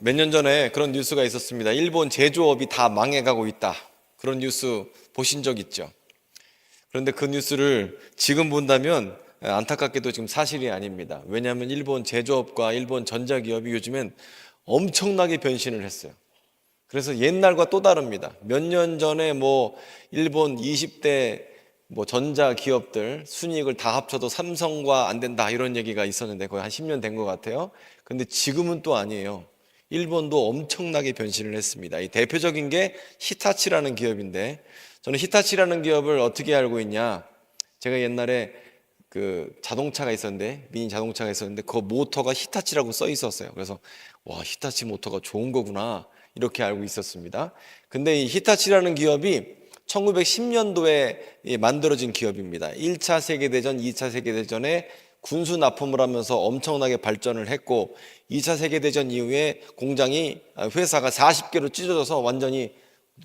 몇 년 전에 그런 뉴스가 있었습니다. 일본 제조업이 다 망해가고 있다. 그런 뉴스 보신 적 있죠? 그런데 그 뉴스를 지금 본다면 안타깝게도 지금 사실이 아닙니다. 왜냐하면 일본 제조업과 일본 전자기업이 요즘엔 엄청나게 변신을 했어요. 그래서 옛날과 또 다릅니다. 몇 년 전에 일본 20대 전자기업들 순이익을 다 합쳐도 삼성과 안 된다 이런 얘기가 있었는데 거의 한 10년 된 것 같아요. 근데 지금은 또 아니에요. 일본도 엄청나게 변신을 했습니다. 이 대표적인 게 히타치라는 기업인데, 저는 히타치라는 기업을 어떻게 알고 있냐? 제가 옛날에 그 자동차가 있었는데, 미니 자동차가 있었는데 그 모터가 히타치라고 써 있었어요. 그래서 와, 히타치 모터가 좋은 거구나 이렇게 알고 있었습니다. 근데 이 히타치라는 기업이 1910년도에 만들어진 기업입니다. 1차 세계대전, 2차 세계대전에 군수 납품을 하면서 엄청나게 발전을 했고, 2차 세계대전 이후에 회사가 40개로 찢어져서 완전히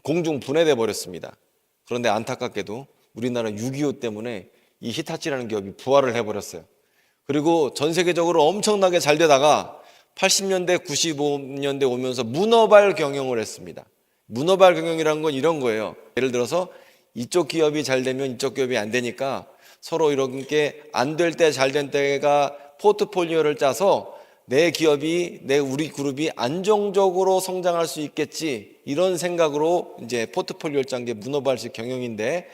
공중 분해돼 버렸습니다. 그런데 안타깝게도 우리나라 6.25 때문에 이 히타치라는 기업이 부활을 해버렸어요. 그리고 전 세계적으로 엄청나게 잘 되다가 80년대, 95년대 오면서 문어발 경영을 했습니다. 문어발 경영이라는 건 이런 거예요. 예를 들어서 이쪽 기업이 잘 되면 이쪽 기업이 안 되니까 서로 이렇게 안 될 때 잘 된 때가 포트폴리오를 짜서 우리 그룹이 안정적으로 성장할 수 있겠지 이런 생각으로 이제 포트폴리오를 짠 게 문어발식 경영인데,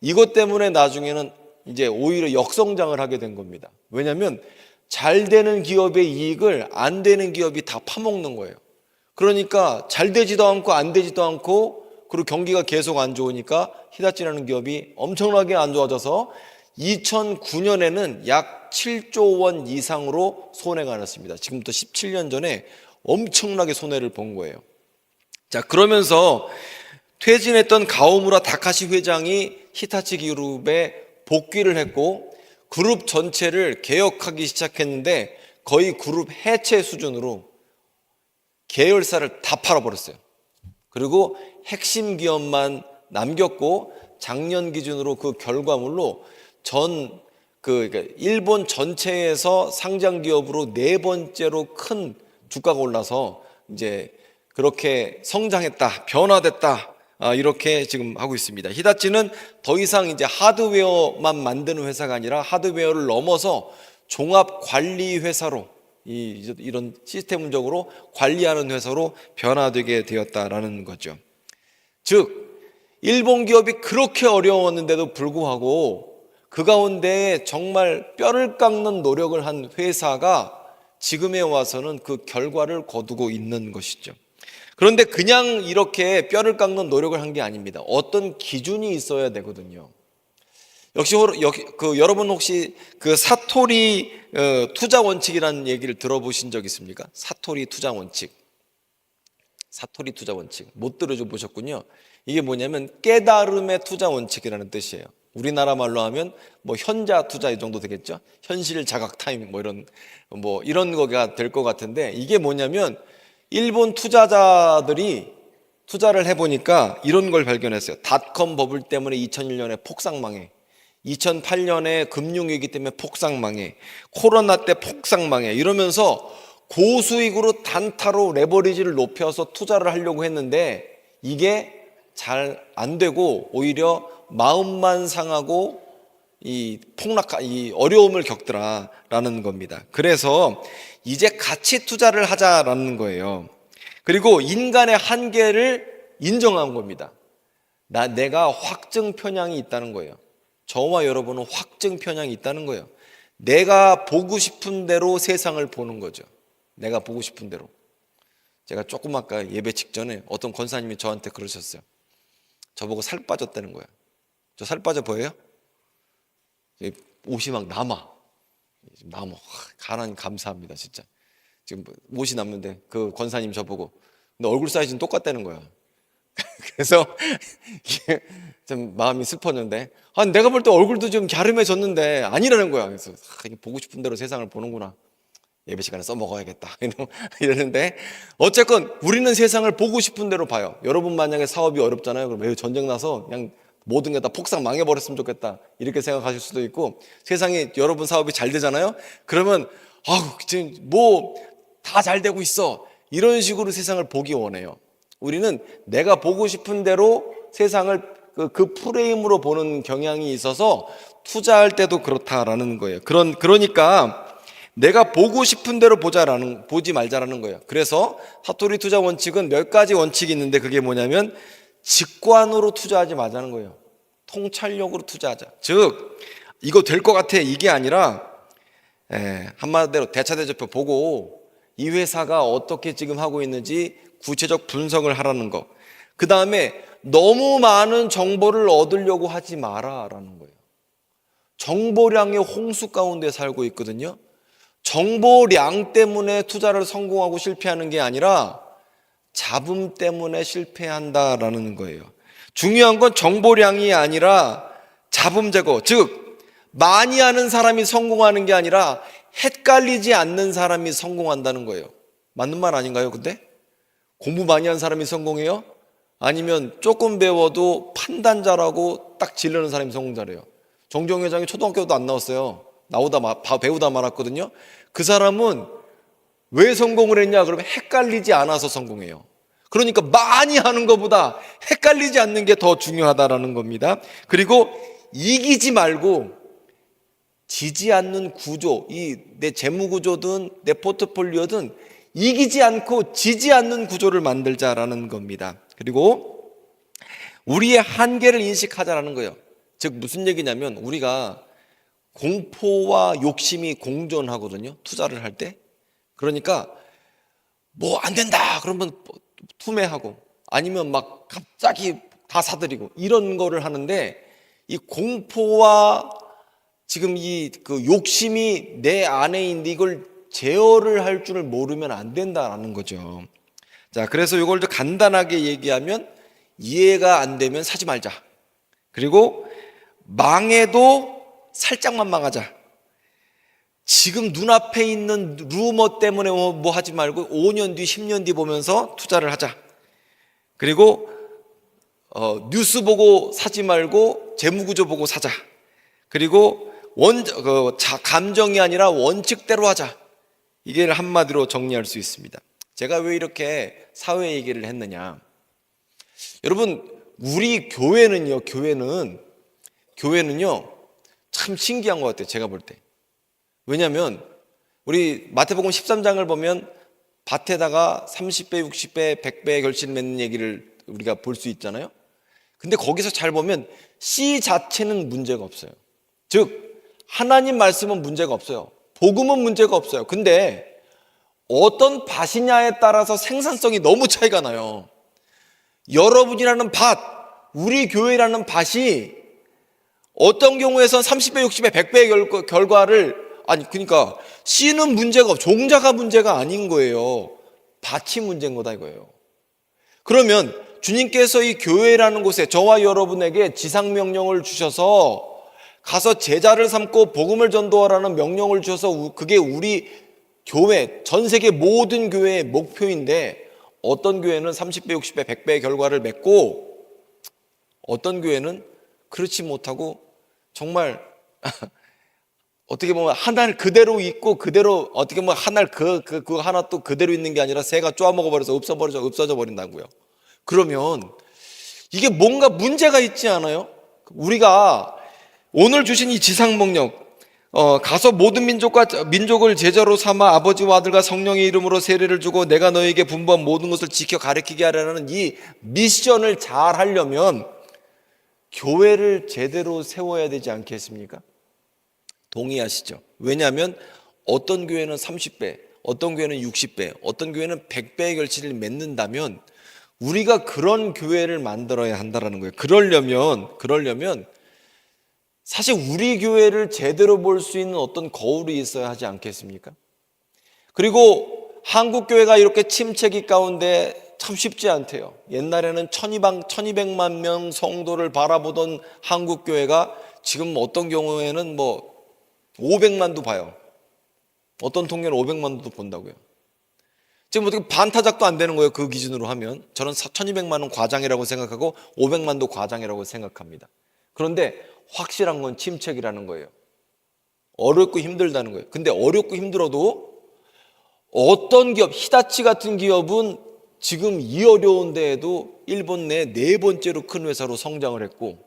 이것 때문에 나중에는 이제 오히려 역성장을 하게 된 겁니다. 왜냐하면 잘 되는 기업의 이익을 안 되는 기업이 다 파먹는 거예요. 그러니까 잘 되지도 않고 안 되지도 않고, 그리고 경기가 계속 안 좋으니까 히타치라는 기업이 엄청나게 안 좋아져서 2009년에는 약 7조 원 이상으로 손해가 났습니다. 지금부터 17년 전에 엄청나게 손해를 본 거예요. 자, 그러면서 퇴진했던 가오무라 다카시 회장이 히타치 그룹에 복귀를 했고, 그룹 전체를 개혁하기 시작했는데 거의 그룹 해체 수준으로 계열사를 다 팔아버렸어요. 그리고 핵심 기업만 남겼고, 작년 기준으로 그 결과물로 그러니까 일본 전체에서 상장 기업으로 네 번째로 큰 주가가 올라서 이제 그렇게 성장했다, 변화됐다, 이렇게 지금 하고 있습니다. 히타치는 더 이상 이제 하드웨어만 만드는 회사가 아니라 하드웨어를 넘어서 종합 관리 회사로, 이런 시스템적으로 관리하는 회사로 변화되게 되었다라는 거죠. 즉, 일본 기업이 그렇게 어려웠는데도 불구하고 그 가운데 정말 뼈를 깎는 노력을 한 회사가 지금에 와서는 그 결과를 거두고 있는 것이죠. 그런데 그냥 이렇게 뼈를 깎는 노력을 한 게 아닙니다. 어떤 기준이 있어야 되거든요. 여러분 혹시 그 사토리 투자 원칙이라는 얘기를 들어보신 적 있습니까? 사토리 투자 원칙. 사토리 투자 원칙. 못 들어보셨군요. 이게 뭐냐면 깨달음의 투자 원칙이라는 뜻이에요. 우리나라 말로 하면 현자 투자 이 정도 되겠죠? 현실 자각 타임 이런 거가 될 것 같은데, 이게 뭐냐면 일본 투자자들이 투자를 해보니까 이런 걸 발견했어요. 닷컴 버블 때문에 2001년에 폭삭망해, 2008년에 금융위기 때문에 폭삭망해, 코로나 때 폭삭망해, 이러면서 고수익으로 단타로 레버리지를 높여서 투자를 하려고 했는데 이게 잘 안 되고 오히려 마음만 상하고 이 어려움을 겪더라라는 겁니다. 그래서 이제 가치 투자를 하자라는 거예요. 그리고 인간의 한계를 인정한 겁니다. 내가 확증 편향이 있다는 거예요. 저와 여러분은 확증 편향이 있다는 거예요. 내가 보고 싶은 대로 세상을 보는 거죠. 내가 보고 싶은 대로. 제가 조금 아까 예배 직전에 어떤 권사님이 저한테 그러셨어요. 저보고 살 빠졌다는 거예요. 저 살 빠져 보여요? 옷이 막 남아. 하나님 감사합니다, 진짜. 지금 옷이 남는데 그 권사님 저보고 근데 얼굴 사이즈는 똑같다는 거야. 그래서 이게 좀 마음이 슬펐는데, 내가 볼 때 얼굴도 좀 갸름해졌는데 아니라는 거야. 그래서 보고 싶은 대로 세상을 보는구나. 예배 시간에 써먹어야겠다 이러는데, 어쨌건 우리는 세상을 보고 싶은 대로 봐요. 여러분 만약에 사업이 어렵잖아요. 그럼 전쟁 나서 그냥 모든 게 다 폭삭 망해버렸으면 좋겠다 이렇게 생각하실 수도 있고, 세상에 여러분 사업이 잘 되잖아요. 그러면 지금 다 잘 되고 있어, 이런 식으로 세상을 보기 원해요. 우리는 내가 보고 싶은 대로 세상을 그 프레임으로 보는 경향이 있어서 투자할 때도 그렇다라는 거예요. 그러니까 내가 보고 싶은 대로 보지 말자라는 거예요. 그래서 사토리 투자 원칙은 몇 가지 원칙이 있는데 그게 뭐냐면 직관으로 투자하지 말자는 거예요. 통찰력으로 투자하자. 즉 이거 될 것 같아 이게 아니라 한마디로 대차대조표 보고 이 회사가 어떻게 지금 하고 있는지 구체적 분석을 하라는 거. 그 다음에 너무 많은 정보를 얻으려고 하지 마라라는 거예요. 정보량의 홍수 가운데 살고 있거든요. 정보량 때문에 투자를 성공하고 실패하는 게 아니라 잡음 때문에 실패한다라는 거예요. 중요한 건 정보량이 아니라 잡음 제거. 즉 많이 하는 사람이 성공하는 게 아니라 헷갈리지 않는 사람이 성공한다는 거예요. 맞는 말 아닌가요? 근데 공부 많이 한 사람이 성공해요? 아니면 조금 배워도 판단 잘하고 딱 지르는 사람이 성공 잘해요? 정종 회장이 초등학교도 안 나왔어요. 배우다 말았거든요. 그 사람은 왜 성공을 했냐? 그러면 헷갈리지 않아서 성공해요. 그러니까 많이 하는 것보다 헷갈리지 않는 게 더 중요하다라는 겁니다. 그리고 이기지 말고 지지 않는 구조, 내 재무 구조든 내 포트폴리오든 이기지 않고 지지 않는 구조를 만들자라는 겁니다. 그리고 우리의 한계를 인식하자라는 거예요. 즉 무슨 얘기냐면 우리가 공포와 욕심이 공존하거든요. 투자를 할 때. 그러니까 뭐 안 된다 그러면 투매하고 아니면 막 갑자기 다 사들이고 이런 거를 하는데 이 공포와 지금 그 욕심이 내 안에 있는데 이걸 제어를 할 줄을 모르면 안 된다라는 거죠. 자, 그래서 이걸 좀 간단하게 얘기하면 이해가 안 되면 사지 말자. 그리고 망해도 살짝만 망하자. 지금 눈앞에 있는 루머 때문에 뭐 하지 말고 5년 뒤, 10년 뒤 보면서 투자를 하자. 그리고 뉴스 보고 사지 말고 재무구조 보고 사자. 그리고 감정이 아니라 원칙대로 하자. 이게 한마디로 정리할 수 있습니다. 제가 왜 이렇게 사회 얘기를 했느냐? 여러분, 우리 교회는요, 참 신기한 것 같아요. 제가 볼 때. 왜냐하면 우리 마태복음 13장을 보면 밭에다가 30배, 60배, 100배 결실 맺는 얘기를 우리가 볼 수 있잖아요. 근데 거기서 잘 보면 씨 자체는 문제가 없어요. 즉 하나님 말씀은 문제가 없어요. 복음은 문제가 없어요. 근데 어떤 밭이냐에 따라서 생산성이 너무 차이가 나요. 여러분이라는 밭, 우리 교회라는 밭이 어떤 경우에선 30배, 60배, 100배의 결과를 그러니까 씨는 문제가 종자가 문제가 아닌 거예요. 밭이 문제인 거다 이거예요. 그러면 주님께서 이 교회라는 곳에 저와 여러분에게 지상명령을 주셔서 가서 제자를 삼고 복음을 전도하라는 명령을 주셔서 그게 우리 교회, 전 세계 모든 교회의 목표인데 어떤 교회는 30배, 60배, 100배의 결과를 맺고 어떤 교회는 그렇지 못하고 정말 어떻게 보면 하나를 그대로 있고 그대로 어떻게 보면 하나를 그 하나 또 그대로 있는 게 아니라 새가 쪼아먹어버려서 없어져 버린다고요. 그러면 이게 뭔가 문제가 있지 않아요? 우리가 오늘 주신 이 지상명령 가서 모든 민족을 제자로 삼아 아버지와 아들과 성령의 이름으로 세례를 주고 내가 너에게 분부한 모든 것을 지켜 가르치게 하라는 이 미션을 잘 하려면 교회를 제대로 세워야 되지 않겠습니까? 동의하시죠? 왜냐하면 어떤 교회는 30배, 어떤 교회는 60배, 어떤 교회는 100배의 결실을 맺는다면 우리가 그런 교회를 만들어야 한다는 거예요. 그러려면 사실 우리 교회를 제대로 볼 수 있는 어떤 거울이 있어야 하지 않겠습니까? 그리고 한국 교회가 이렇게 침체기 가운데 참 쉽지 않대요. 옛날에는 1200만 명 성도를 바라보던 한국 교회가 지금 어떤 경우에는 500만도 봐요. 어떤 통계는 500만도 본다고요. 지금 어떻게 반타작도 안 되는 거예요. 그 기준으로 하면. 저는 1200만 원 과장이라고 생각하고 500만도 과장이라고 생각합니다. 그런데 확실한 건 침체기라는 거예요. 어렵고 힘들다는 거예요. 근데 어렵고 힘들어도 어떤 기업, 히다치 같은 기업은 지금 이 어려운 데에도 일본 내 네 번째로 큰 회사로 성장을 했고,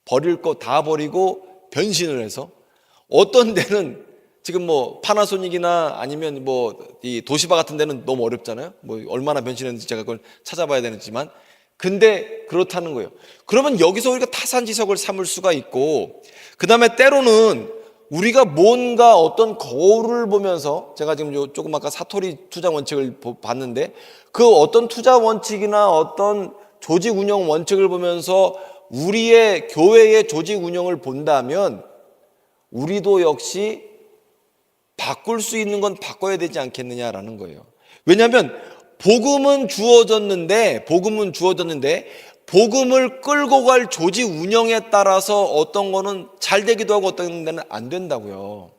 버릴 거 다 버리고 변신을 해서, 어떤 데는 지금 뭐 파나소닉이나 아니면 뭐 이 도시바 같은 데는 너무 어렵잖아요. 뭐 얼마나 변신했는지 제가 그걸 찾아봐야 되지만, 근데 그렇다는 거예요. 그러면 여기서 우리가 타산지석을 삼을 수가 있고, 그 다음에 때로는 우리가 뭔가 어떤 거울을 보면서, 제가 지금 조금 아까 사토리 투자 원칙을 봤는데, 그 어떤 투자 원칙이나 어떤 조직 운영 원칙을 보면서 우리의 교회의 조직 운영을 본다면 우리도 역시 바꿀 수 있는 건 바꿔야 되지 않겠느냐라는 거예요. 왜냐하면 복음은 주어졌는데 복음을 끌고 갈 조직 운영에 따라서 어떤 거는 잘 되기도 하고 어떤 데는 안 된다고요.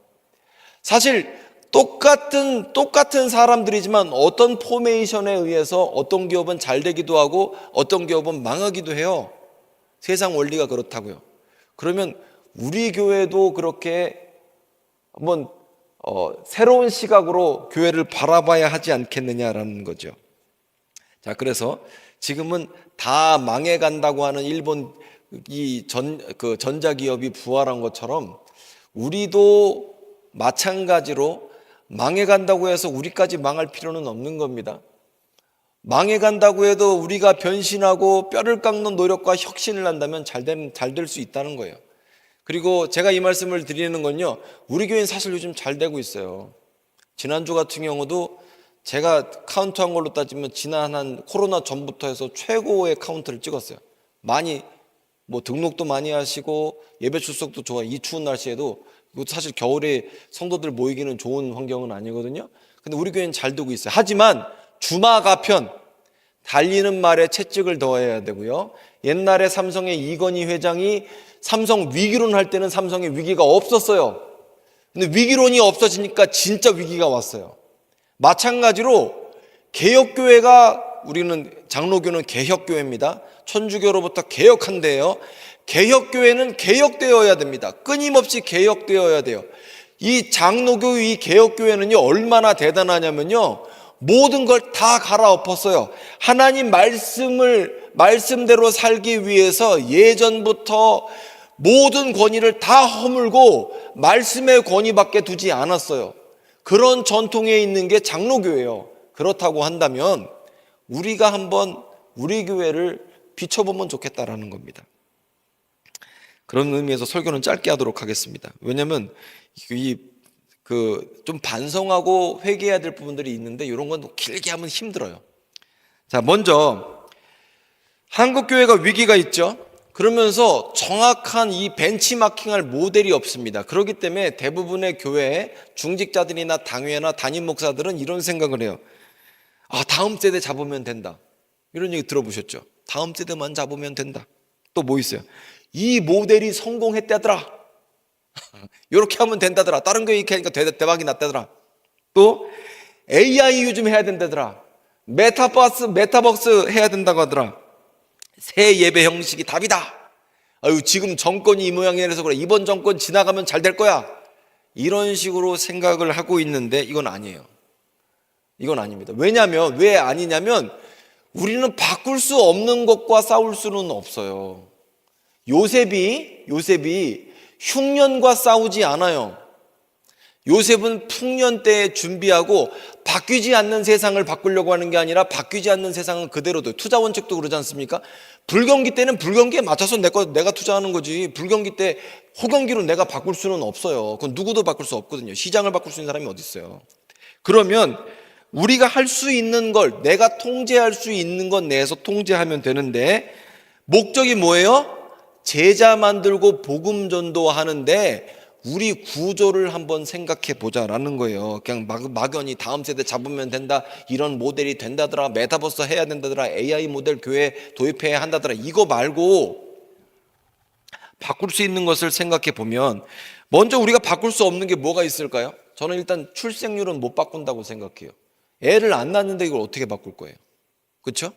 사실 똑같은 사람들이지만 어떤 포메이션에 의해서 어떤 기업은 잘 되기도 하고 어떤 기업은 망하기도 해요. 세상 원리가 그렇다고요. 그러면 우리 교회도 그렇게 한번 새로운 시각으로 교회를 바라봐야 하지 않겠느냐라는 거죠. 자, 그래서 지금은 다 망해간다고 하는 일본 그 전자기업이 부활한 것처럼 우리도 마찬가지로 망해간다고 해서 우리까지 망할 필요는 없는 겁니다. 망해간다고 해도 우리가 변신하고 뼈를 깎는 노력과 혁신을 한다면 잘 될 수 있다는 거예요. 그리고 제가 이 말씀을 드리는 건요, 우리 교회는 사실 요즘 잘 되고 있어요. 지난주 같은 경우도 제가 카운트한 걸로 따지면 지난 한 코로나 전부터 해서 최고의 카운트를 찍었어요. 많이 뭐 등록도 많이 하시고 예배 출석도 좋아. 이 추운 날씨에도, 사실 겨울에 성도들 모이기는 좋은 환경은 아니거든요. 근데 우리 교회는 잘 되고 있어요. 하지만 주마가편, 달리는 말에 채찍을 더해야 되고요. 옛날에 삼성의 이건희 회장이 삼성 위기론 할 때는 삼성의 위기가 없었어요. 근데 위기론이 없어지니까 진짜 위기가 왔어요. 마찬가지로 개혁교회가, 우리는 장로교는 개혁교회입니다. 천주교로부터 개혁한대요. 개혁교회는 개혁되어야 됩니다. 끊임없이 개혁되어야 돼요. 이 장로교, 이 개혁교회는요, 얼마나 대단하냐면요, 모든 걸 다 갈아엎었어요. 하나님 말씀대로 살기 위해서 예전부터 모든 권위를 다 허물고 말씀의 권위밖에 두지 않았어요. 그런 전통에 있는 게 장로교회예요. 그렇다고 한다면 우리가 한번 우리 교회를 비춰보면 좋겠다라는 겁니다. 그런 의미에서 설교는 짧게 하도록 하겠습니다. 왜냐하면 좀 반성하고 회개해야 될 부분들이 있는데 이런 건 길게 하면 힘들어요. 자, 먼저 한국 교회가 위기가 있죠. 그러면서 정확한 이 벤치마킹할 모델이 없습니다. 그렇기 때문에 대부분의 교회 중직자들이나 당회나 담임 목사들은 이런 생각을 해요. 다음 세대 잡으면 된다. 이런 얘기 들어보셨죠? 다음 세대만 잡으면 된다. 또 뭐 있어요? 이 모델이 성공했다더라. 이렇게 하면 된다더라. 다른 교회 이렇게 하니까 대박이 났다더라. 또 AI 요즘 해야 된다더라. 메타버스 해야 된다고 하더라. 새 예배 형식이 답이다. 지금 정권이 이 모양이라서 그래. 이번 정권 지나가면 잘 될 거야. 이런 식으로 생각을 하고 있는데 이건 아니에요. 이건 아닙니다. 왜냐하면, 왜 아니냐면 우리는 바꿀 수 없는 것과 싸울 수는 없어요. 요셉이 흉년과 싸우지 않아요. 요셉은 풍년 때에 준비하고 바뀌지 않는 세상을 바꾸려고 하는 게 아니라 바뀌지 않는 세상은 그대로도, 투자 원칙도 그러지 않습니까? 불경기 때는 불경기에 맞춰서 내가 투자하는 거지, 불경기 때 호경기로 내가 바꿀 수는 없어요. 그건 누구도 바꿀 수 없거든요. 시장을 바꿀 수 있는 사람이 어디 있어요? 그러면 우리가 할 수 있는 걸, 내가 통제할 수 있는 것 내에서 통제하면 되는데, 목적이 뭐예요? 제자 만들고 복음 전도하는데 우리 구조를 한번 생각해 보자라는 거예요. 그냥 막연히 다음 세대 잡으면 된다, 이런 모델이 된다더라, 메타버스 해야 된다더라, AI 모델 교회 도입해야 한다더라, 이거 말고 바꿀 수 있는 것을 생각해 보면, 먼저 우리가 바꿀 수 없는 게 뭐가 있을까요? 저는 일단 출생률은 못 바꾼다고 생각해요. 애를 안 낳는데 이걸 어떻게 바꿀 거예요? 그렇죠?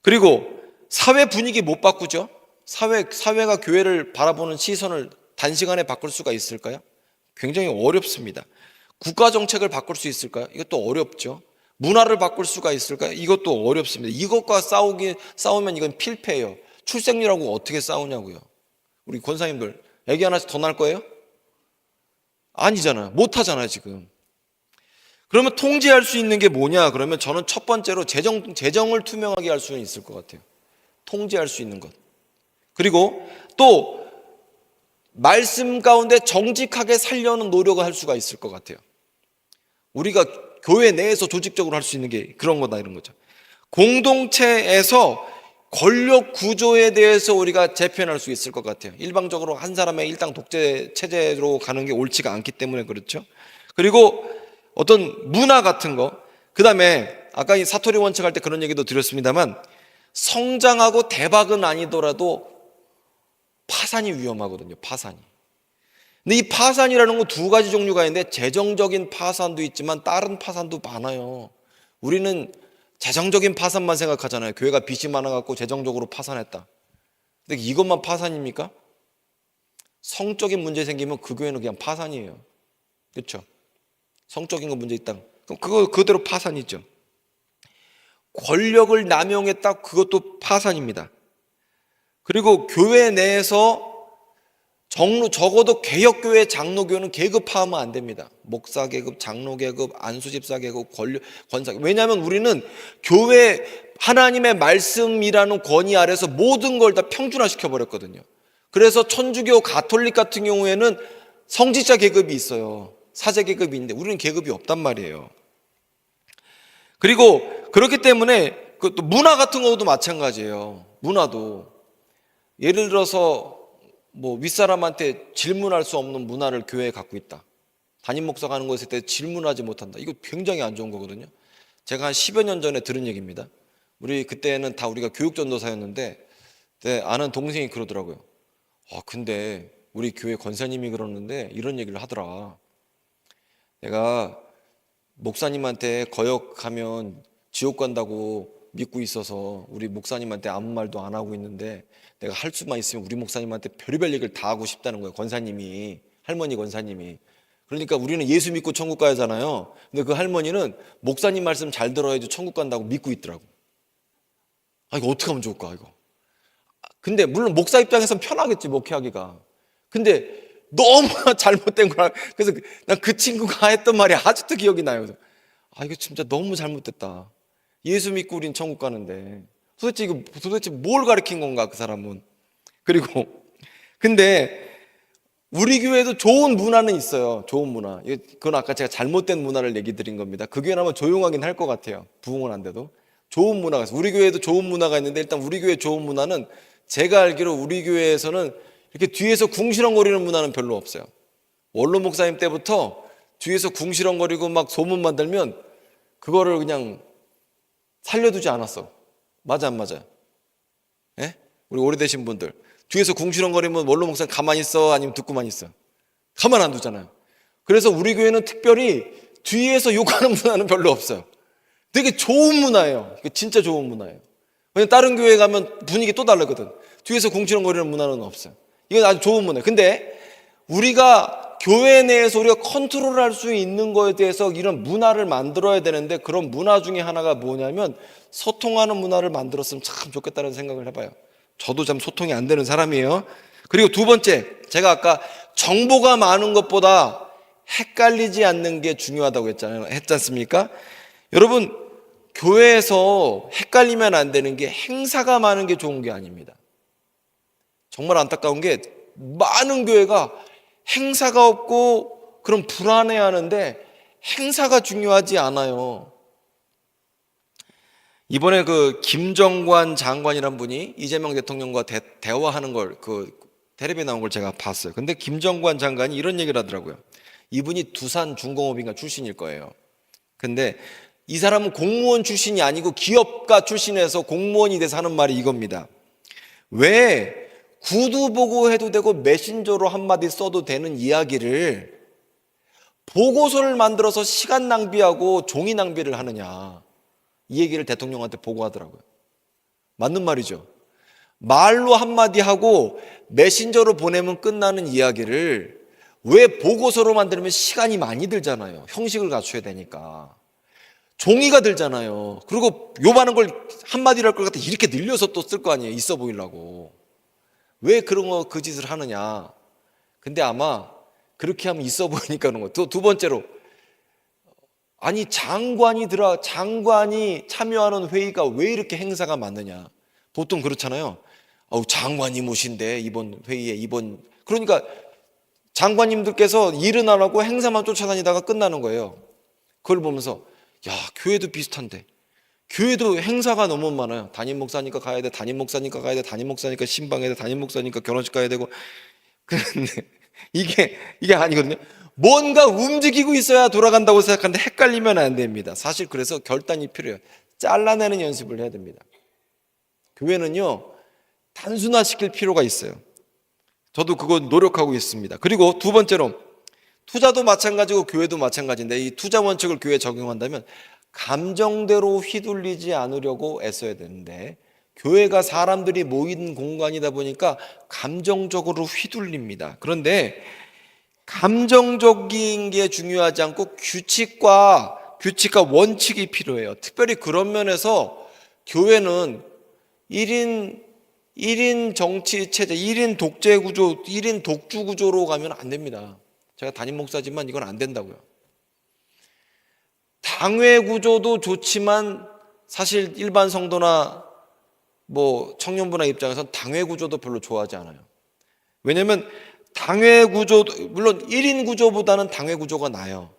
그리고 사회 분위기 못 바꾸죠? 사회가 교회를 바라보는 시선을 단시간에 바꿀 수가 있을까요? 굉장히 어렵습니다. 국가 정책을 바꿀 수 있을까요? 이것도 어렵죠. 문화를 바꿀 수가 있을까요? 이것도 어렵습니다. 이것과 싸우면 이건 필패예요. 출생률하고 어떻게 싸우냐고요. 우리 권사님들 애기 하나씩 더 낳을 거예요? 아니잖아요. 못 하잖아요, 지금. 그러면 통제할 수 있는 게 뭐냐? 그러면 저는 첫 번째로 재정을 투명하게 할 수는 있을 것 같아요. 통제할 수 있는 것. 그리고 또 말씀 가운데 정직하게 살려는 노력을 할 수가 있을 것 같아요. 우리가 교회 내에서 조직적으로 할 수 있는 게 그런 거다, 이런 거죠. 공동체에서 권력 구조에 대해서 우리가 재편할 수 있을 것 같아요. 일방적으로 한 사람의 일당 독재 체제로 가는 게 옳지가 않기 때문에 그렇죠. 그리고 어떤 문화 같은 거, 그 다음에 아까 이 사토리 원칙 할 때 그런 얘기도 드렸습니다만, 성장하고 대박은 아니더라도 파산이 위험하거든요. 파산이. 근데 이 파산이라는 건 두 가지 종류가 있는데, 재정적인 파산도 있지만 다른 파산도 많아요. 우리는 재정적인 파산만 생각하잖아요. 교회가 빚이 많아갖고 재정적으로 파산했다. 근데 이것만 파산입니까? 성적인 문제 생기면 그 교회는 그냥 파산이에요. 그렇죠? 성적인 거 문제 있다. 그럼 그거 그대로 파산이죠. 권력을 남용했다. 그것도 파산입니다. 그리고 교회 내에서 적어도 개혁교회 장로교는 계급화하면 안 됩니다. 목사 계급, 장로 계급, 안수집사 계급, 권사 계급. 왜냐하면 우리는 교회 하나님의 말씀이라는 권위 아래서 모든 걸 다 평준화시켜 버렸거든요. 그래서 천주교 가톨릭 같은 경우에는 성직자 계급이 있어요. 사제 계급이 있는데 우리는 계급이 없단 말이에요. 그리고 그렇기 때문에 또 문화 같은 것도 마찬가지예요. 문화도 예를 들어서 윗사람한테 질문할 수 없는 문화를 교회에 갖고 있다. 담임 목사가 하는 것에 대해 질문하지 못한다. 이거 굉장히 안 좋은 거거든요. 제가 한 10여 년 전에 들은 얘기입니다. 그때는 다 우리가 교육전도사였는데 아는 동생이 그러더라고요. 근데 우리 교회 권사님이 그러는데 이런 얘기를 하더라. 내가 목사님한테 거역하면 지옥 간다고 믿고 있어서 우리 목사님한테 아무 말도 안 하고 있는데, 내가 할 수만 있으면 우리 목사님한테 별의별 얘기를 다 하고 싶다는 거예요. 권사님이, 할머니 권사님이. 그러니까 우리는 예수 믿고 천국 가야잖아요. 근데 그 할머니는 목사님 말씀 잘 들어야지 천국 간다고 믿고 있더라고. 이거 어떻게 하면 좋을까 이거. 근데 물론 목사 입장에서는 편하겠지, 목회하기가. 근데 너무 잘못된 거라. 그래서 난 그 친구가 했던 말이 아직도 기억이 나요. 이거 진짜 너무 잘못됐다. 예수 믿고 우린 천국 가는데 도대체 뭘 가르친 건가 그 사람은. 그리고 근데 우리 교회도 좋은 문화는 있어요. 좋은 문화. 그건 아까 제가 잘못된 문화를 얘기 드린 겁니다. 그 교회는 아마 조용하긴 할 것 같아요. 부흥은 안 돼도 좋은 문화가 있어요. 우리 교회도 좋은 문화가 있는데, 일단 우리 교회 좋은 문화는 제가 알기로 우리 교회에서는 이렇게 뒤에서 궁시렁거리는 문화는 별로 없어요. 원로 목사님 때부터 뒤에서 궁시렁거리고 막 소문 만들면 그거를 그냥 살려두지 않았어. 맞아 안 맞아요? 예? 우리 오래되신 분들 뒤에서 궁시렁거리면 원로 목사님 가만히 있어, 아니면 듣고만 있어? 가만 안 두잖아요. 그래서 우리 교회는 특별히 뒤에서 욕하는 문화는 별로 없어요. 되게 좋은 문화예요. 진짜 좋은 문화예요. 왜냐면 다른 교회 가면 분위기 또 다르거든. 뒤에서 궁시렁거리는 문화는 없어요. 이건 아주 좋은 문화예요. 근데 우리가 교회 내에서 우리가 컨트롤할 수 있는 거에 대해서 이런 문화를 만들어야 되는데, 그런 문화 중에 하나가 뭐냐면 소통하는 문화를 만들었으면 참 좋겠다는 생각을 해봐요. 저도 참 소통이 안 되는 사람이에요. 그리고 두 번째, 제가 아까 정보가 많은 것보다 헷갈리지 않는 게 중요하다고 했지 않습니까? 여러분, 교회에서 헷갈리면 안 되는 게 행사가 많은 게 좋은 게 아닙니다. 정말 안타까운 게 많은 교회가 행사가 없고 그럼 불안해하는데 행사가 중요하지 않아요. 이번에 그 김정관 장관이란 분이 이재명 대통령과 대화하는 걸 텔레비에 나온 걸 제가 봤어요. 근데 김정관 장관이 이런 얘기를 하더라고요. 이분이 두산중공업인가 출신일 거예요. 근데 이 사람은 공무원 출신이 아니고 기업가 출신에서 공무원이 돼서 하는 말이 이겁니다. 왜 구두 보고 해도 되고 메신저로 한마디 써도 되는 이야기를 보고서를 만들어서 시간 낭비하고 종이 낭비를 하느냐, 이 얘기를 대통령한테 보고하더라고요. 맞는 말이죠. 말로 한마디 하고 메신저로 보내면 끝나는 이야기를 왜 보고서로 만들면 시간이 많이 들잖아요. 형식을 갖춰야 되니까. 종이가 들잖아요. 그리고 요만한 걸 한마디로 할 것 같아 이렇게 늘려서 또 쓸 거 아니에요. 있어 보이려고. 왜 그런 거 그 짓을 하느냐. 근데 아마 그렇게 하면 있어 보이니까 그런 거. 두 번째로, 아니 장관이 참여하는 회의가 왜 이렇게 행사가 많느냐. 보통 그렇잖아요. 장관님 오신대 이번 회의에 그러니까 장관님들께서 일은 안 하고 행사만 쫓아다니다가 끝나는 거예요. 그걸 보면서 야, 교회도 비슷한데 교회도 행사가 너무 많아요. 담임 목사니까 가야 돼, 담임 목사니까 가야 돼, 담임 목사니까 신방해야 돼, 담임 목사니까 결혼식 가야 되고. 그런데 이게 아니거든요. 뭔가 움직이고 있어야 돌아간다고 생각하는데 헷갈리면 안 됩니다. 사실 그래서 결단이 필요해요. 잘라내는 연습을 해야 됩니다. 교회는요, 단순화시킬 필요가 있어요. 저도 그거 노력하고 있습니다. 그리고 두 번째로, 투자도 마찬가지고 교회도 마찬가지인데 이 투자 원칙을 교회에 적용한다면 감정대로 휘둘리지 않으려고 애써야 되는데, 교회가 사람들이 모이는 공간이다 보니까 감정적으로 휘둘립니다. 그런데 감정적인 게 중요하지 않고 규칙과 원칙이 필요해요. 특별히 그런 면에서 교회는 1인 정치 체제, 1인 독재 구조, 1인 독주 구조로 가면 안 됩니다. 제가 담임 목사지만 이건 안 된다고요. 당회 구조도 좋지만 사실 일반 성도나 청년부나 입장에서는 당회 구조도 별로 좋아하지 않아요. 왜냐면 당회 구조도, 물론 1인 구조보다는 당회 구조가 나아요.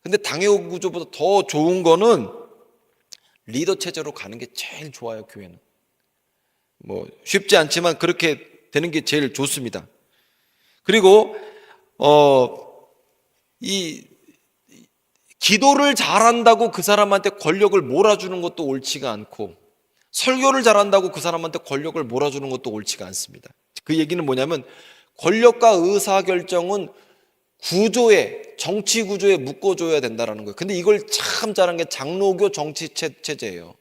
근데 당회 구조보다 더 좋은 거는 리더 체제로 가는 게 제일 좋아요, 교회는. 쉽지 않지만 그렇게 되는 게 제일 좋습니다. 그리고 이 기도를 잘한다고 그 사람한테 권력을 몰아주는 것도 옳지가 않고, 설교를 잘한다고 그 사람한테 권력을 몰아주는 것도 옳지가 않습니다. 그 얘기는 뭐냐면 권력과 의사결정은 정치 구조에 묶어줘야 된다는 거예요. 근데 이걸 참 잘한 게 장로교 정치 체제예요.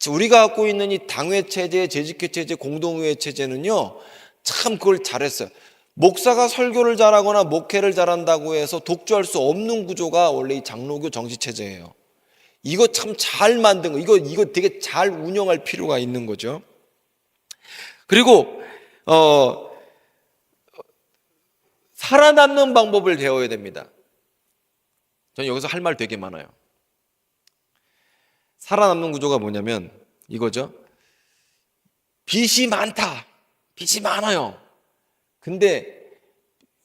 우리가 갖고 있는 이 당회 체제, 재직회 체제, 공동의회 체제는요, 참 그걸 잘했어요. 목사가 설교를 잘하거나 목회를 잘한다고 해서 독주할 수 없는 구조가 원래 이 장로교 정치 체제예요. 이거 참 잘 만든 거, 이거 되게 잘 운영할 필요가 있는 거죠. 그리고 살아남는 방법을 배워야 됩니다. 저는 여기서 할 말 되게 많아요. 살아남는 구조가 뭐냐면 이거죠. 빚이 많아요. 근데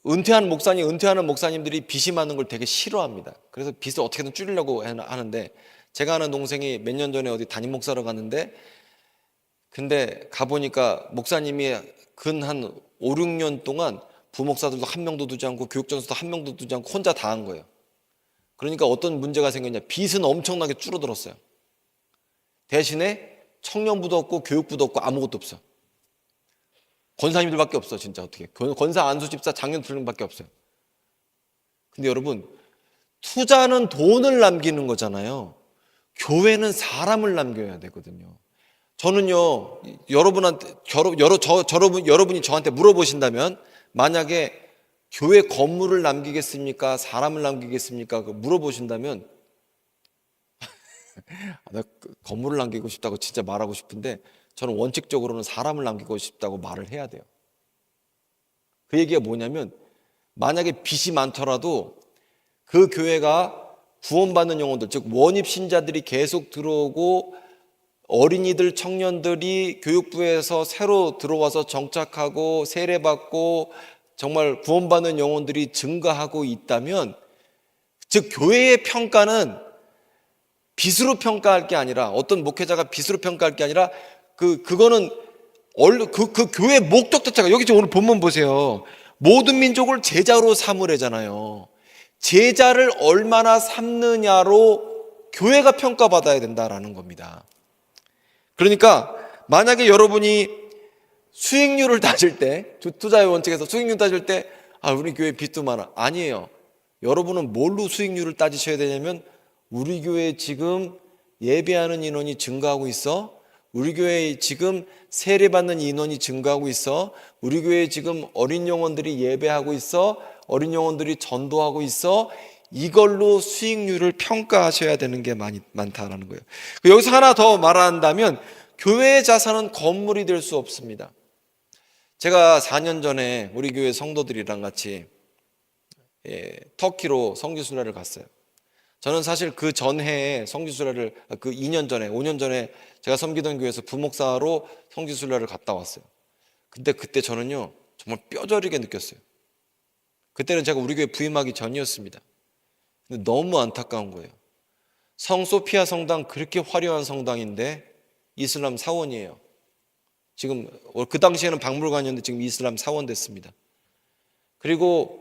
은퇴하는 목사님들이 빚이 많은 걸 되게 싫어합니다. 그래서 빚을 어떻게든 줄이려고 하는데, 제가 아는 동생이 몇 년 전에 어디 담임 목사로 갔는데, 근데 가보니까 목사님이 근 한 5, 6년 동안 부목사들도 한 명도 두지 않고 교육전수도 한 명도 두지 않고 혼자 다 한 거예요. 그러니까 어떤 문제가 생겼냐, 빚은 엄청나게 줄어들었어요. 대신에 청년부도 없고 교육부도 없고 아무것도 없어. 권사님들밖에 없어. 진짜 어떻게, 권사, 안수, 집사, 장년 둘밖에 없어요. 근데 여러분, 투자는 돈을 남기는 거잖아요. 교회는 사람을 남겨야 되거든요. 저는요, 여러분이 저한테 물어보신다면, 만약에 교회 건물을 남기겠습니까? 사람을 남기겠습니까? 물어보신다면 나 건물을 남기고 싶다고 진짜 말하고 싶은데, 저는 원칙적으로는 사람을 남기고 싶다고 말을 해야 돼요. 그 얘기가 뭐냐면, 만약에 빚이 많더라도 그 교회가 구원받는 영혼들, 즉 원입 신자들이 계속 들어오고 어린이들, 청년들이 교육부에서 새로 들어와서 정착하고 세례받고 정말 구원받는 영혼들이 증가하고 있다면, 즉 교회의 평가는 빚으로 평가할 게 아니라, 어떤 목회자가 빚으로 평가할 게 아니라 그거는 그 교회의 목적 자체가, 여기 지금 오늘 본문 보세요. 모든 민족을 제자로 삼으래잖아요. 제자를 얼마나 삼느냐로 교회가 평가받아야 된다라는 겁니다. 그러니까 만약에 여러분이 수익률을 따질 때, 투자의 원칙에서 수익률 따질 때, 우리 교회 빚도 많아. 아니에요. 여러분은 뭘로 수익률을 따지셔야 되냐면, 우리 교회에 지금 예배하는 인원이 증가하고 있어? 우리 교회에 지금 세례받는 인원이 증가하고 있어? 우리 교회에 지금 어린 영혼들이 예배하고 있어? 어린 영혼들이 전도하고 있어. 이걸로 수익률을 평가하셔야 되는 게 많다라는 거예요. 여기서 하나 더 말한다면 교회의 자산은 건물이 될 수 없습니다. 제가 4년 전에 우리 교회 성도들이랑 같이 터키로 성지순례를 갔어요. 저는 사실 그 전해에 성지순례를, 그 2년 전에, 5년 전에 제가 섬기던 교회에서 부목사로 성지순례를 갔다 왔어요. 근데 그때 저는요, 정말 뼈저리게 느꼈어요. 그때는 제가 우리 교회 부임하기 전이었습니다. 근데 너무 안타까운 거예요. 성소피아 성당, 그렇게 화려한 성당인데 이슬람 사원이에요. 지금 그 당시에는 박물관이었는데 지금 이슬람 사원 됐습니다. 그리고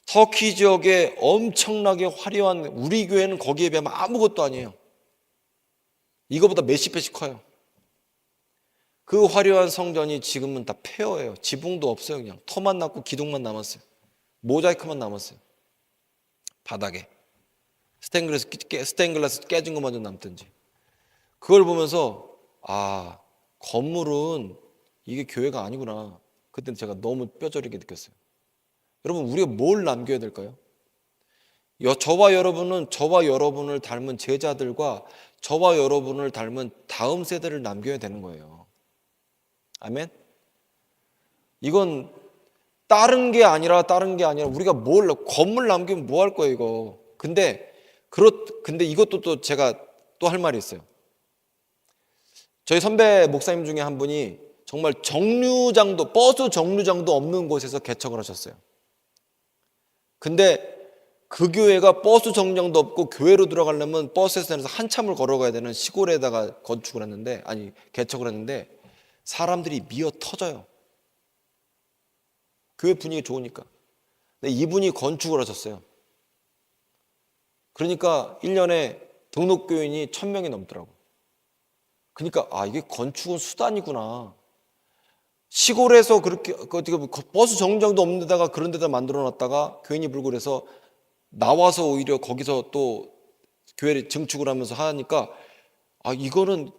터키 지역에 엄청나게 화려한, 우리 교회는 거기에 비하면 아무것도 아니에요. 이거보다 몇십 배씩 커요. 그 화려한 성전이 지금은 다 폐허예요. 지붕도 없어요. 그냥 터만 남고 기둥만 남았어요. 모자이크만 남았어요. 바닥에 스테인글라스 깨진 것만 좀 남든지. 그걸 보면서 건물은 이게 교회가 아니구나. 그때는 제가 너무 뼈저리게 느꼈어요. 여러분, 우리가 뭘 남겨야 될까요? 저와 여러분을 닮은 제자들과 저와 여러분을 닮은 다음 세대를 남겨야 되는 거예요. 아멘? 이건 다른 게 아니라 우리가 건물 남기면 뭐 할 거예요, 이거. 근데 이것도 또 제가 또 할 말이 있어요. 저희 선배 목사님 중에 한 분이 정말 버스 정류장도 없는 곳에서 개척을 하셨어요. 근데 그 교회가 버스 정류장도 없고 교회로 들어가려면 버스에서 내려서 한참을 걸어가야 되는 시골에다가 개척을 했는데 사람들이 미어 터져요. 교회 분위기 좋으니까. 근데 이분이 건축을 하셨어요. 그러니까 1년에 등록교인이 1000명이 넘더라고. 그러니까 이게 건축은 수단이구나. 시골에서 그렇게 버스 정류장도 없는 데다가 그런 데다 만들어 놨다가 교인이 불고 그래서 나와서 오히려 거기서 또 교회를 증축을 하면서 하니까 이거는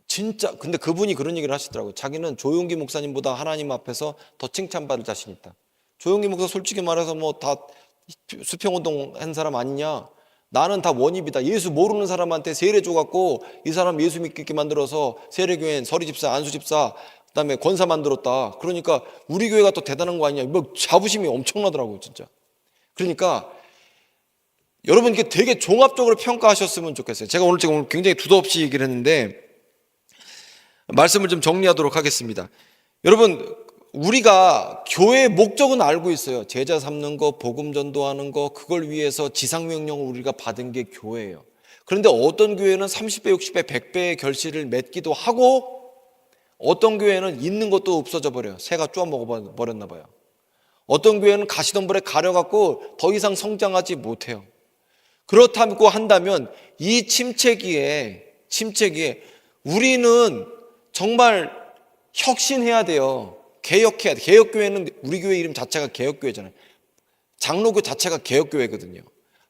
진짜. 근데 그분이 그런 얘기를 하시더라고요. 자기는 조용기 목사님보다 하나님 앞에서 더 칭찬받을 자신 있다. 조용기 목사 솔직히 말해서 다 수평운동 한 사람 아니냐. 나는 다 원입이다. 예수 모르는 사람한테 세례 줘갖고 이 사람 예수 믿게 만들어서 세례교인, 서리집사, 안수집사, 그다음에 권사 만들었다. 그러니까 우리 교회가 더 대단한 거 아니냐. 자부심이 엄청나더라고요, 진짜. 그러니까 여러분, 이게 되게 종합적으로 평가하셨으면 좋겠어요. 제가 오늘 굉장히 두서없이 얘기를 했는데 말씀을 좀 정리하도록 하겠습니다. 여러분, 우리가 교회의 목적은 알고 있어요. 제자 삼는 거, 복음 전도하는 거, 그걸 위해서 지상명령을 우리가 받은 게 교회예요. 그런데 어떤 교회는 30배, 60배, 100배의 결실을 맺기도 하고 어떤 교회는 있는 것도 없어져 버려요. 새가 쪼아 먹어버렸나 봐요. 어떤 교회는 가시덤불에 가려갖고 더 이상 성장하지 못해요. 그렇다고 한다면 이 침체기에 우리는 정말 혁신해야 돼요. 개혁해야 돼. 개혁교회는 우리 교회 이름 자체가 개혁교회잖아요. 장로교 자체가 개혁교회거든요.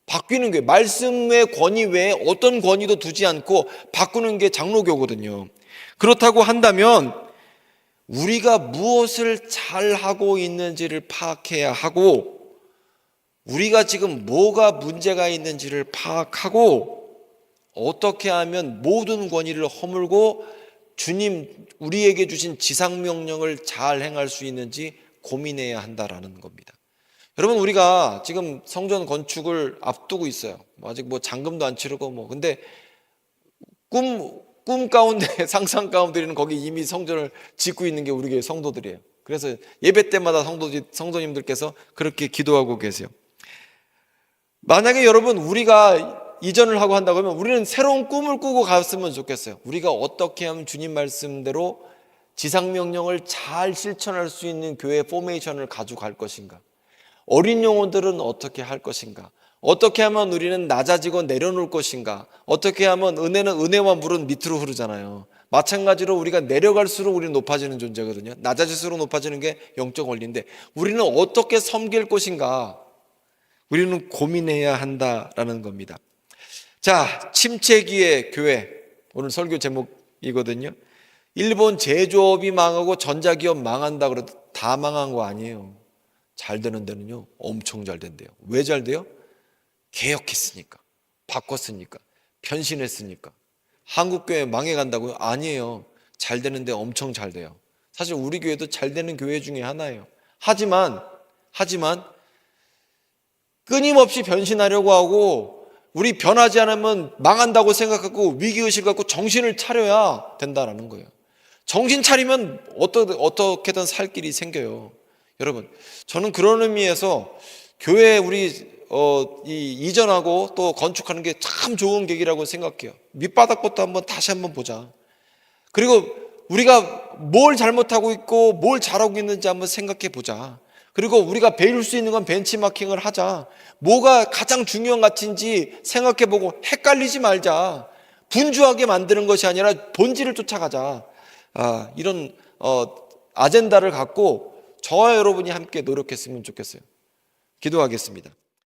바뀌는 교회, 말씀의 권위 외에 어떤 권위도 두지 않고 바꾸는 게 장로교거든요. 그렇다고 한다면 우리가 무엇을 잘하고 있는지를 파악해야 하고 우리가 지금 뭐가 문제가 있는지를 파악하고 어떻게 하면 모든 권위를 허물고 주님 우리에게 주신 지상명령을 잘 행할 수 있는지 고민해야 한다라는 겁니다. 여러분, 우리가 지금 성전 건축을 앞두고 있어요. 아직 잔금도 안 치르고 근데 꿈 가운데 상상 가운데는 거기 이미 성전을 짓고 있는 게 우리 교회 성도들이에요. 그래서 예배 때마다 성도님들께서 그렇게 기도하고 계세요. 만약에 여러분 우리가 이전을 하고 한다고 하면 우리는 새로운 꿈을 꾸고 갔으면 좋겠어요. 우리가 어떻게 하면 주님 말씀대로 지상명령을 잘 실천할 수 있는 교회 포메이션을 가져갈 것인가? 어린 영혼들은 어떻게 할 것인가? 어떻게 하면 우리는 낮아지고 내려놓을 것인가? 어떻게 하면 은혜와 물은 밑으로 흐르잖아요. 마찬가지로 우리가 내려갈수록 우리는 높아지는 존재거든요. 낮아질수록 높아지는 게 영적 원리인데 우리는 어떻게 섬길 것인가? 우리는 고민해야 한다라는 겁니다. 자, 침체기의 교회, 오늘 설교 제목이거든요. 일본 제조업이 망하고 전자기업 망한다 그래도 다 망한 거 아니에요. 잘 되는 데는요 엄청 잘 된대요. 왜 잘 돼요? 개혁했으니까, 바꿨으니까, 변신했으니까. 한국교회 망해간다고요? 아니에요. 잘 되는데 엄청 잘 돼요. 사실 우리 교회도 잘 되는 교회 중에 하나예요. 하지만 끊임없이 변신하려고 하고 우리 변하지 않으면 망한다고 생각하고 위기의식을 갖고 정신을 차려야 된다라는 거예요. 정신 차리면 어떻게든 살 길이 생겨요. 여러분, 저는 그런 의미에서 교회 우리 이전하고 또 건축하는 게 참 좋은 계기라고 생각해요. 밑바닥부터 다시 한번 보자. 그리고 우리가 뭘 잘못하고 있고 뭘 잘하고 있는지 한번 생각해 보자. 그리고 우리가 배울 수 있는 건 벤치마킹을 하자. 뭐가 가장 중요한 가치인지 생각해 보고 헷갈리지 말자. 분주하게 만드는 것이 아니라 본질을 쫓아가자. 이런 아젠다를 갖고 저와 여러분이 함께 노력했으면 좋겠어요. 기도하겠습니다.